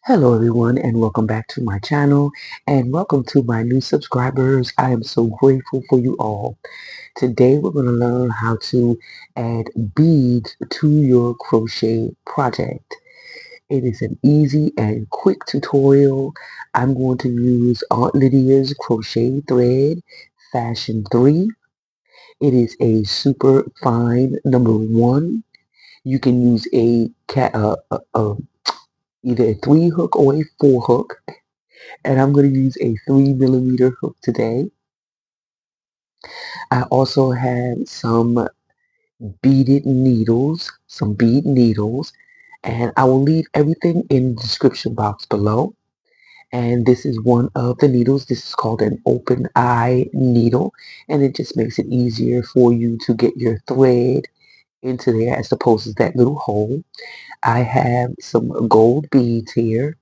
Hello everyone and welcome back to my channel and welcome to my new subscribers. I am so grateful for you all. Today we're going to learn how to add beads to your crochet project. It is an easy and quick tutorial. I'm going to use Aunt Lydia's crochet thread fashion 3. It is a super fine number 1. You can use either a 3 hook or a 4 hook, and I'm going to use a 3mm hook today. I also have some beaded needles, some bead needles, and I will leave everything in the description box below. And this is one of the needles. This is called an open eye needle, and it just makes it easier for you to get your thread into there as opposed to that little hole. I have some gold beads here.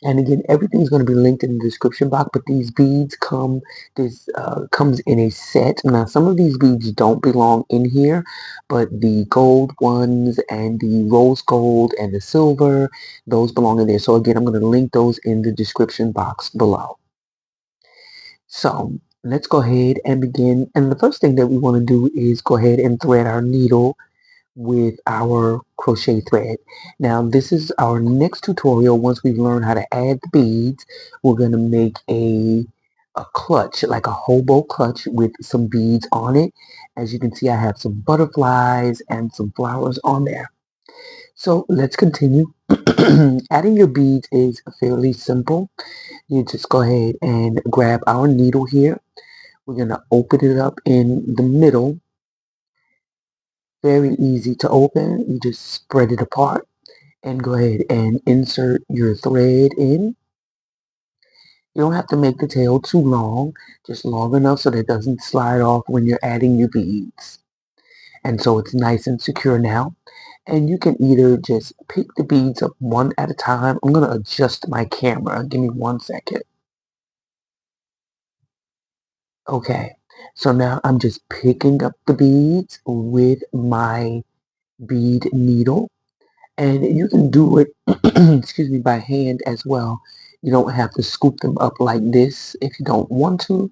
And again, everything's going to be linked in the description box, but these beads comes in a set. Now, some of these beads don't belong in here, but the gold ones and the rose gold and the silver, those belong in there. So again, I'm going to link those in the description box below. So let's go ahead and begin. And the first thing that we want to do is go ahead and thread our needle with our crochet thread. Now this is our next tutorial. Once we've learned how to add the beads, we're going to make a clutch, like a hobo clutch with some beads on it. As you can see, I have some butterflies and some flowers on there. So let's continue. Adding your beads is fairly simple. You just go ahead and grab our needle here. We're going to open it up in the middle. Very easy to open. You just spread it apart and go ahead and insert your thread in. You don't have to make the tail too long, just long enough so that it doesn't slide off when you're adding your beads. And so it's nice and secure now. And you can either just pick the beads up one at a time. I'm going to adjust my camera. Give me 1 second. Okay, so now I'm just picking up the beads with my bead needle. And you can do it, excuse me, by hand as well. You don't have to scoop them up like this. If you don't want to,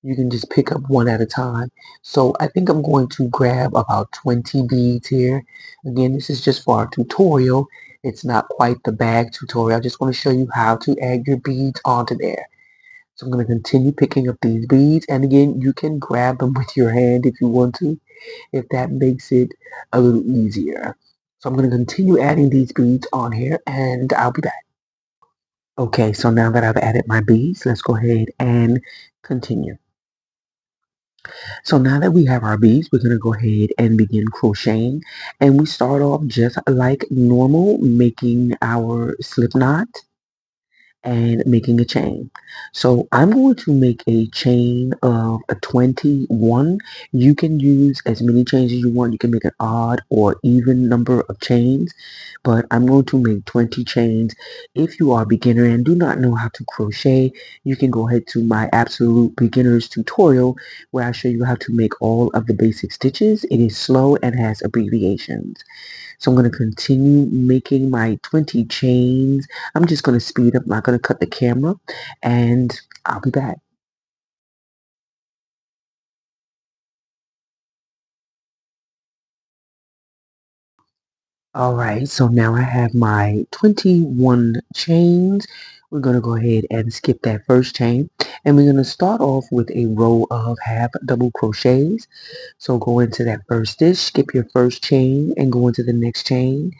you can just pick up one at a time. So I think I'm going to grab about 20 beads here. Again, this is just for our tutorial. It's not quite the bag tutorial. I just want to show you how to add your beads onto there. So I'm going to continue picking up these beads. And again, you can grab them with your hand if you want to, if that makes it a little easier. So I'm going to continue adding these beads on here and I'll be back. Okay, so now that I've added my beads, let's go ahead and continue. So now that we have our beads, we're going to go ahead and begin crocheting. And we start off just like normal, making our slip knot and making a chain. So I'm going to make a chain of a 21. You can use as many chains as you want. You can make an odd or even number of chains, but I'm going to make 20 chains. If you are a beginner and do not know how to crochet, you can go ahead to my absolute beginners tutorial where I show you how to make all of the basic stitches. It is slow and has abbreviations. So I'm going to continue making my 20 chains. I'm just going to speed up. I'm not going to cut the camera, and I'll be back. All right, so now I have my 21 chains. We're going to go ahead and skip that first chain, and we're going to start off with a row of half double crochets. So go into that first stitch, skip your first chain, and go into the next chain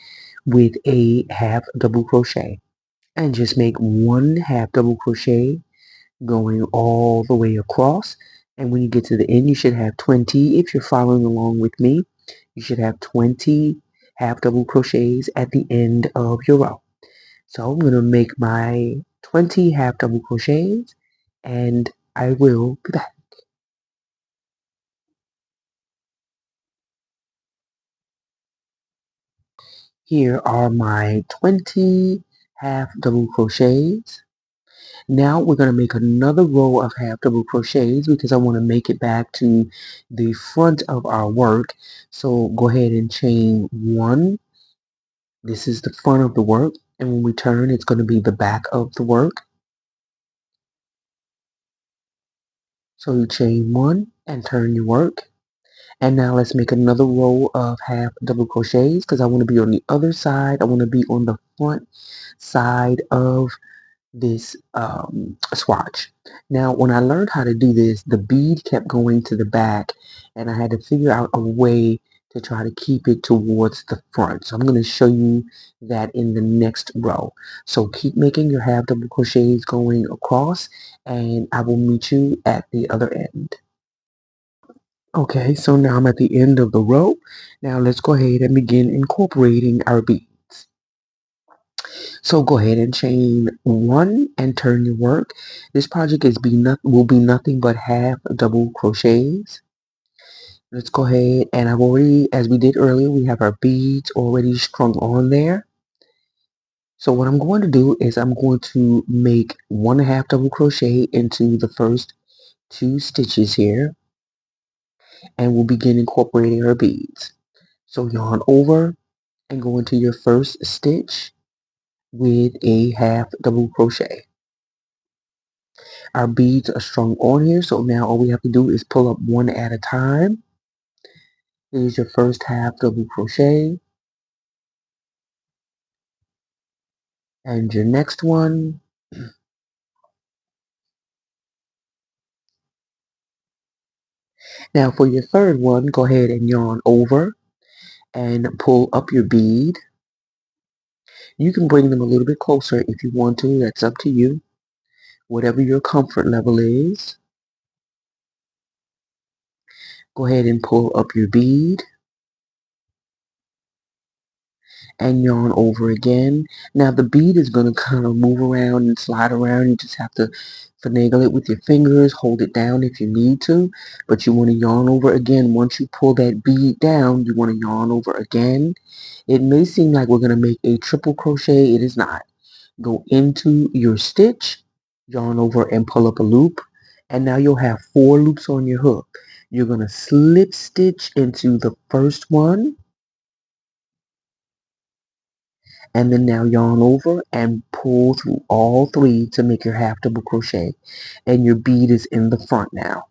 with a half double crochet. And just make one half double crochet going all the way across. And when you get to the end, you should have 20. If you're following along with me, you should have 20 half double crochets at the end of your row. So I'm going to make my 20 half double crochets and I will be back. Here are my 20 half double crochets. Now we're going to make another row of half double crochets because I want to make it back to the front of our work. So go ahead and chain one. This is the front of the work. And when we turn, it's going to be the back of the work. So you chain one and turn your work. And now let's make another row of half double crochets because I want to be on the other side. I want to be on the front side of this swatch. Now, when I learned how to do this, the bead kept going to the back, and I had to figure out a way to try to keep it towards the front. So I'm going to show you that in the next row. So keep making your half double crochets going across, and I will meet you at the other end. Okay, so now I'm at the end of the row. Now let's go ahead and begin incorporating our beads. So go ahead and chain one and turn your work. This project will be nothing but half double crochets. Let's go ahead and I've already, as we did earlier, we have our beads already strung on there. So what I'm going to do is I'm going to make one half double crochet into the first two stitches here, and we'll begin incorporating our beads. So yarn over and go into your first stitch with a half double crochet. Our beads are strung on here, so now all we have to do is pull up one at a time. Here's your first half double crochet, and your next one. Now for your third one, go ahead and yarn over and pull up your bead. You can bring them a little bit closer if you want to, that's up to you. Whatever your comfort level is. Go ahead and pull up your bead and yarn over again. Now the bead is going to kind of move around and slide around. You just have to finagle it with your fingers, hold it down if you need to, but you want to yarn over again. Once you pull that bead down, you want to yarn over again. It may seem like we're going to make a triple crochet. It is not. Go into your stitch, yarn over and pull up a loop, and now you'll have 4 loops on your hook. You're going to slip stitch into the first one, and then now yarn over and pull through all 3 to make your half double crochet, and your bead is in the front now.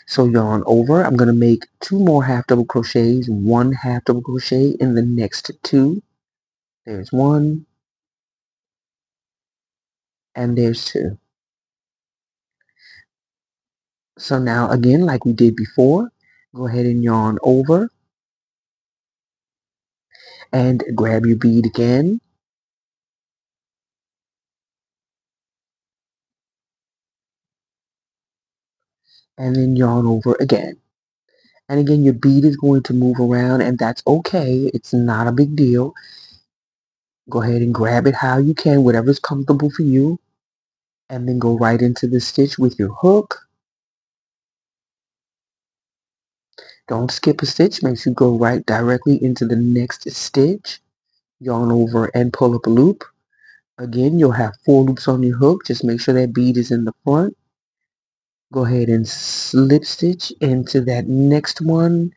So yarn over, I'm going to make 2 more half double crochets, 1 half double crochet in the next 2. There's 1 and there's 2. So now again, like we did before, go ahead and yarn over and grab your bead again, and then yarn over again. And again, your bead is going to move around, and that's okay. It's not a big deal. Go ahead and grab it how you can, whatever's comfortable for you, and then go right into the stitch with your hook. Don't skip a stitch. Make sure you go right directly into the next stitch. Yarn over and pull up a loop. Again, you'll have 4 loops on your hook. Just make sure that bead is in the front. Go ahead and slip stitch into that next one.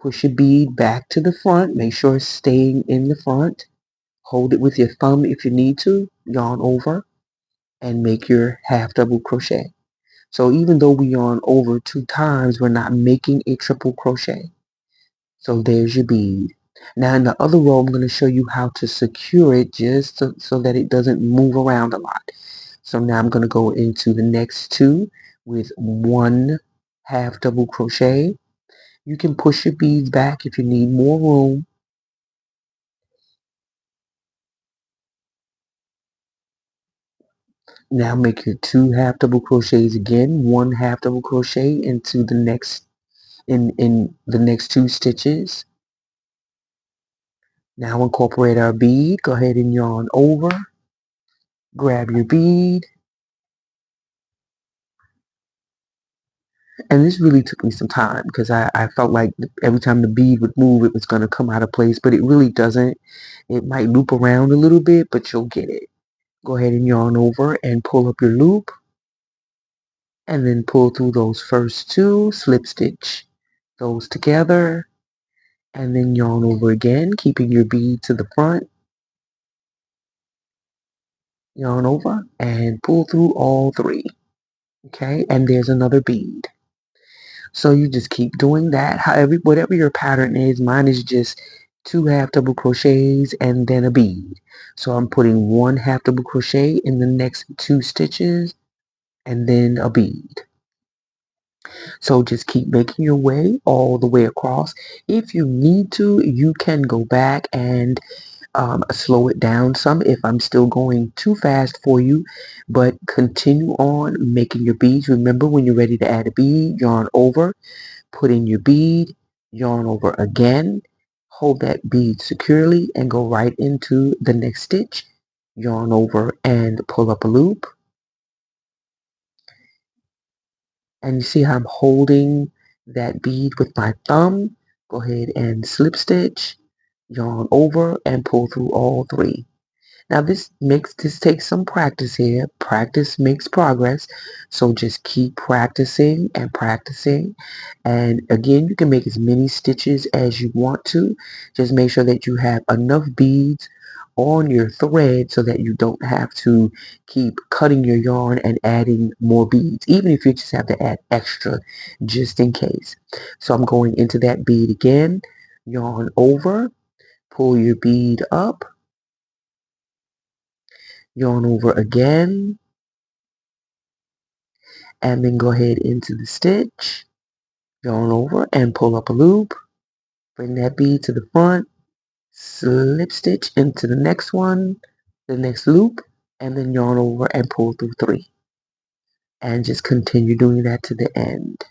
Push your bead back to the front. Make sure it's staying in the front. Hold it with your thumb if you need to. Yarn over and make your half double crochet. So even though we yarn over 2 times, we're not making a triple crochet. So there's your bead. Now in the other row, I'm going to show you how to secure it just so that it doesn't move around a lot. So now I'm going to go into the next 2 with 1 half double crochet. You can push your beads back if you need more room. Now make your 2 half double crochets again, 1 half double crochet into the next in the next 2 stitches. Now incorporate our bead. Go ahead and yarn over. Grab your bead. And this really took me some time because I felt like every time the bead would move, it was going to come out of place, but it really doesn't. It might loop around a little bit, but you'll get it. Go ahead and yarn over and pull up your loop, and then pull through those first 2, slip stitch those together, and then yarn over again, keeping your bead to the front. yarn over, and pull through all three. Okay, and there's another bead. So you just keep doing that. However, whatever your pattern is, mine is just two half double crochets and then a bead. So I'm putting one half double crochet in the next two stitches and then a bead. So just keep making your way all the way across. If you need to, you can go back and slow it down some if I'm still going too fast for you, but continue on making your beads. Remember, when you're ready to add a bead, yarn over, put in your bead, yarn over again, hold that bead securely and go right into the next stitch, yarn over and pull up a loop. And you see how I'm holding that bead with my thumb. Go ahead and slip stitch, yarn over and pull through all three. Now this takes some practice here. Practice makes progress. So just keep practicing and practicing. And again, you can make as many stitches as you want to. Just make sure that you have enough beads on your thread so that you don't have to keep cutting your yarn and adding more beads, even if you just have to add extra just in case. So I'm going into that bead again, yarn over, pull your bead up, yarn over again, and then go ahead into the stitch, yarn over and pull up a loop, bring that bead to the front, slip stitch into the next one, the next loop, and then yarn over and pull through three. And just continue doing that to the end.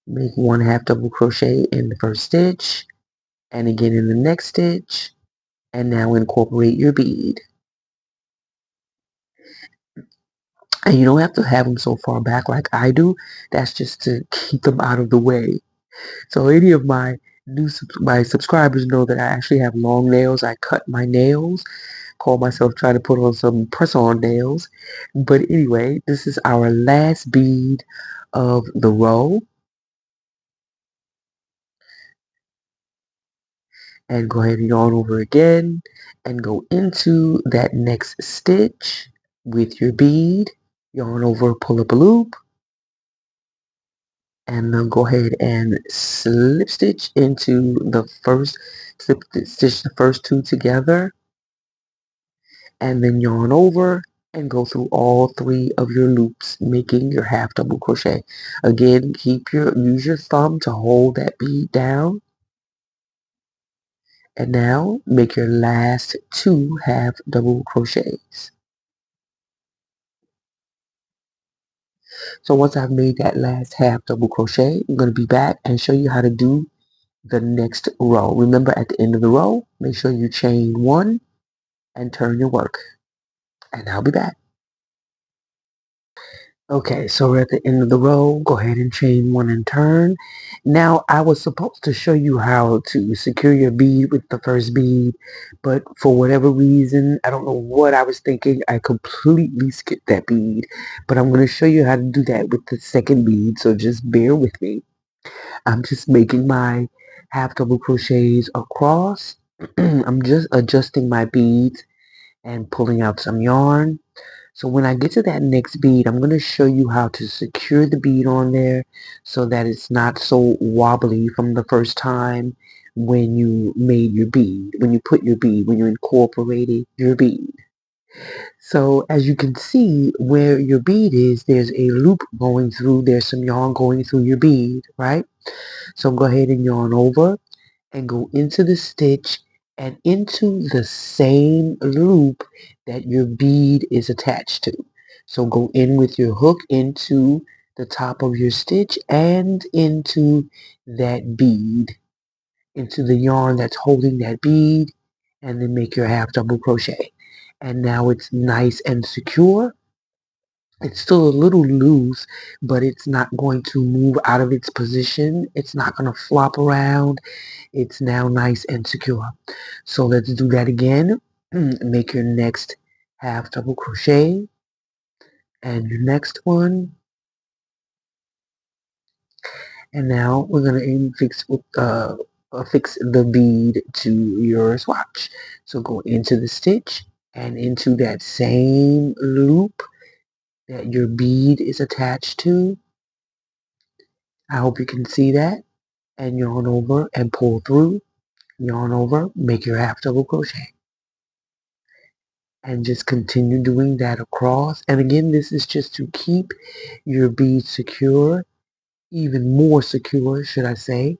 Make one half double crochet in the first stitch, and again in the next stitch, and now incorporate your bead. And you don't have to have them so far back like I do. That's just to keep them out of the way. So any of my my subscribers know that I actually have long nails. I cut my nails, call myself trying to put on some press-on nails. But anyway, this is our last bead of the row. And go ahead and yarn over again and go into that next stitch with your bead. Yarn over, pull up a loop, and then go ahead and slip stitch into the first slip stitch the first two together, and then yarn over and go through all three of your loops, making your half double crochet. Again, use your thumb to hold that bead down, and now make your last two half double crochets. So once I've made that last half double crochet, I'm going to be back and show you how to do the next row. Remember, at the end of the row, make sure you chain one and turn your work. And I'll be back. Okay, so we're at the end of the row. Go ahead and chain one and turn. Now, I was supposed to show you how to secure your bead with the first bead, but for whatever reason, I don't know what I was thinking, I completely skipped that bead. But I'm going to show you how to do that with the second bead, so just bear with me. I'm just making my half double crochets across. I'm just adjusting my beads and pulling out some yarn. So when I get to that next bead, I'm going to show you how to secure the bead on there so that it's not so wobbly from the first time when you made your bead, when you put your bead, when you incorporated your bead. So as you can see where your bead is, there's a loop going through, there's some yarn going through your bead, right? So go ahead and yarn over and go into the stitch and into the same loop that your bead is attached to. So go in with your hook into the top of your stitch and into that bead, into the yarn that's holding that bead, and then make your half double crochet. And now it's nice and secure. It's still a little loose, but it's not going to move out of its position. It's not going to flop around. It's now nice and secure. So let's do that again. Make your next half double crochet and your next one. And now we're going to fix the bead to your swatch. So go into the stitch and into that same loop that your bead is attached to. I hope you can see that. And yarn over and pull through, yarn over, make your half double crochet. And just continue doing that across. And again, this is just to keep your beads secure, even more secure, should I say,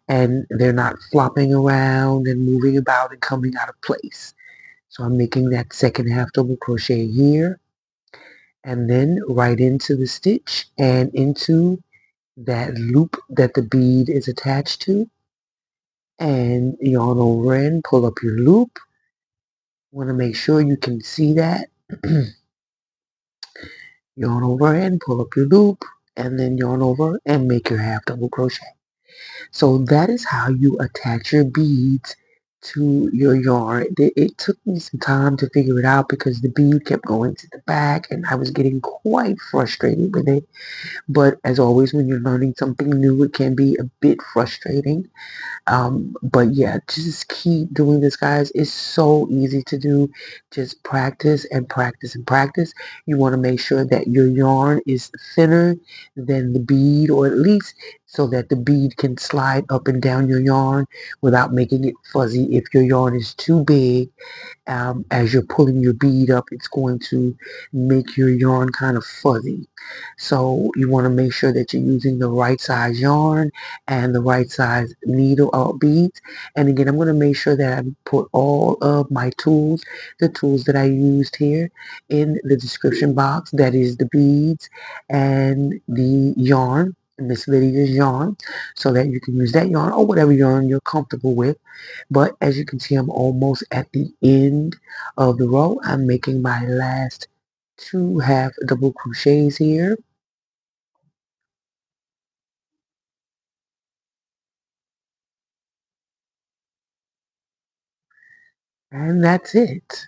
and they're not flopping around and moving about and coming out of place. So I'm making that second half double crochet here, and then right into the stitch and into that loop that the bead is attached to, and yarn over and pull up your loop. Want to make sure you can see that. Yarn over and pull up your loop, and then yarn over and make your half double crochet. So that is how you attach your beads to your yarn. It took me some time to figure it out because the bead kept going to the back and I was getting quite frustrated with it. But as always, when you're learning something new, it can be a bit frustrating. But yeah, just keep doing this, guys. It's so easy to do. Just practice and practice and practice. You want to make sure that your yarn is thinner than the bead, or at least so that the bead can slide up and down your yarn without making it fuzzy. If your yarn is too big, as you're pulling your bead up, it's going to make your yarn kind of fuzzy. So you want to make sure that you're using the right size yarn and the right size needle beads. And again, I'm going to make sure that I put all of my tools, the tools that I used here, in the description box. That is the beads and the yarn. Miss Lydia's yarn, so that you can use that yarn or whatever yarn you're comfortable with. But as you can see, I'm almost at the end of the row. I'm making my last two half double crochets here. And that's it.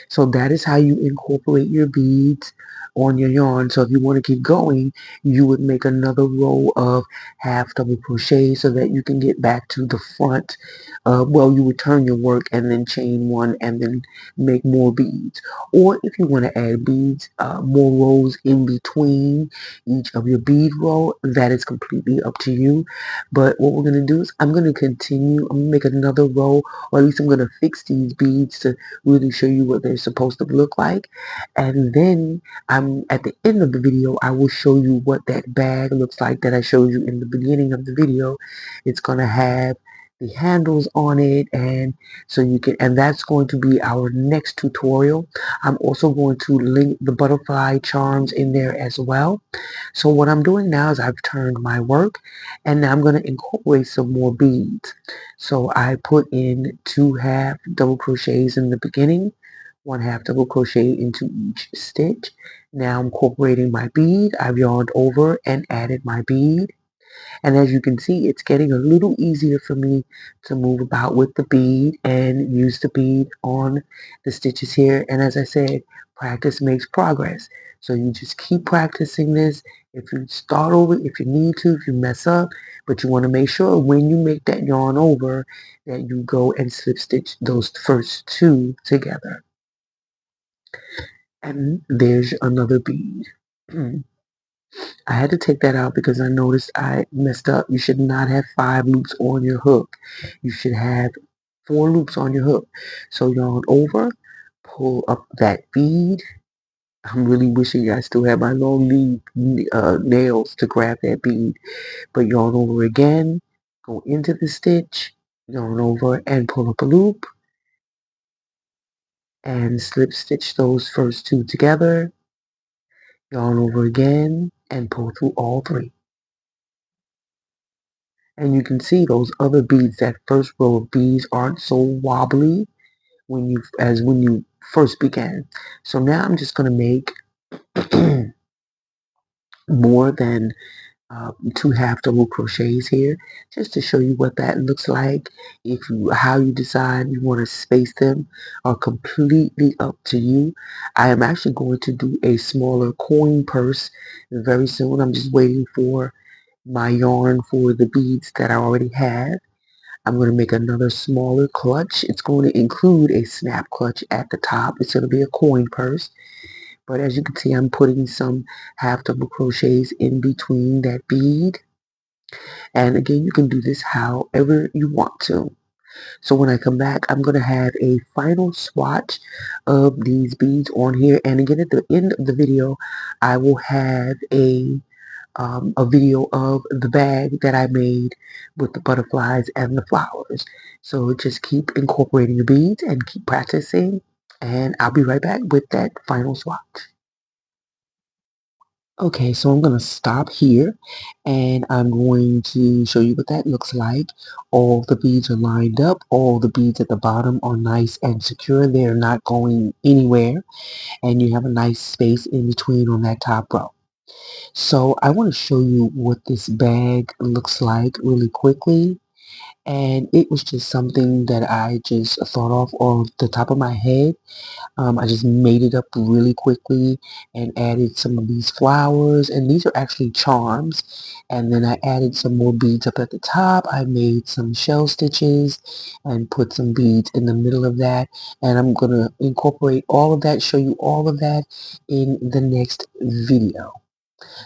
So that is how you incorporate your beads on your yarn. So if you want to keep going, you would make another row of half double crochet so that you can get back to the front. Well, you would turn your work and then chain one and then make more beads. Or if you want to add beads, more rows in between each of your bead row, that is completely up to you. But what we're going to do is I'm going to continue. I'm going to make another row, or at least I'm going to fix these beads to really show you what they're supposed to look like. And then I'm at the end of the video, I will show you what that bag looks like that I showed you in the beginning of the video. It's going to have the handles on it, and so you can, and that's going to be our next tutorial. I'm also going to link the butterfly charms in there as well. So what I'm doing now is I've turned my work, and now I'm going to incorporate some more beads. So I put in two half double crochets in the beginning, one half double crochet into each stitch. Now I'm incorporating my bead. I've yarned over and added my bead. And as you can see, it's getting a little easier for me to move about with the bead and use the bead on the stitches here. And as I said, practice makes progress. So you just keep practicing this. If you start over, if you need to, if you mess up, but you want to make sure when you make that yarn over that you go and slip stitch those first two together. And there's another bead. I had to take that out because I noticed I messed up. You should not have 5 loops on your hook. You should have 4 loops on your hook. So yarn over, pull up that bead. I'm really wishing I still had my long nails to grab that bead. But yarn over again, go into the stitch, yarn over and pull up a loop and slip stitch those first two together. Yarn over again and pull through all 3. And you can see those other beads, that first row of beads aren't so wobbly when you first began. So now I'm just going to make more than 2 half double crochets here, just to show you what that looks like. How you decide you want to space them are completely up to you. I am actually going to do a smaller coin purse very soon. I'm just waiting for my yarn for the beads that I already have. I'm going to make another smaller clutch. It's going to include a snap clutch at the top. It's going to be a coin purse. But as you can see, I'm putting some half double crochets in between that bead. And again, you can do this however you want to. So when I come back, I'm going to have a final swatch of these beads on here. And again, at the end of the video, I will have a video of the bag that I made with the butterflies and the flowers. So just keep incorporating your beads and keep practicing. And I'll be right back with that final swatch. Okay, so I'm going to stop here and I'm going to show you what that looks like. All the beads are lined up. All the beads at the bottom are nice and secure. They're not going anywhere. And you have a nice space in between on that top row. So I want to show you what this bag looks like really quickly. And it was just something that I just thought of off the top of my head. I just made it up really quickly and added some of these flowers, and these are actually charms. And then I added some more beads up at the top. I made some shell stitches and put some beads in the middle of that. And I'm going to incorporate all of that, show you all of that in the next video.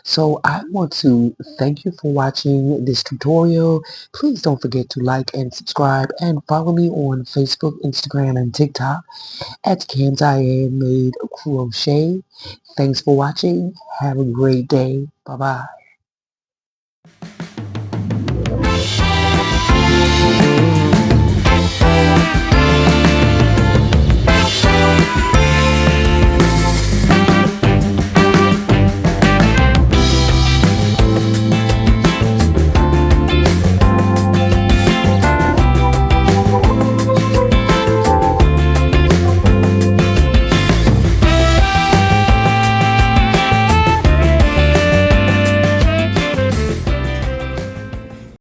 So I want to thank you for watching this tutorial. Please don't forget to like and subscribe and follow me on Facebook, Instagram, and TikTok at Handmade Crochet. Thanks for watching. Have a great day. Bye-bye.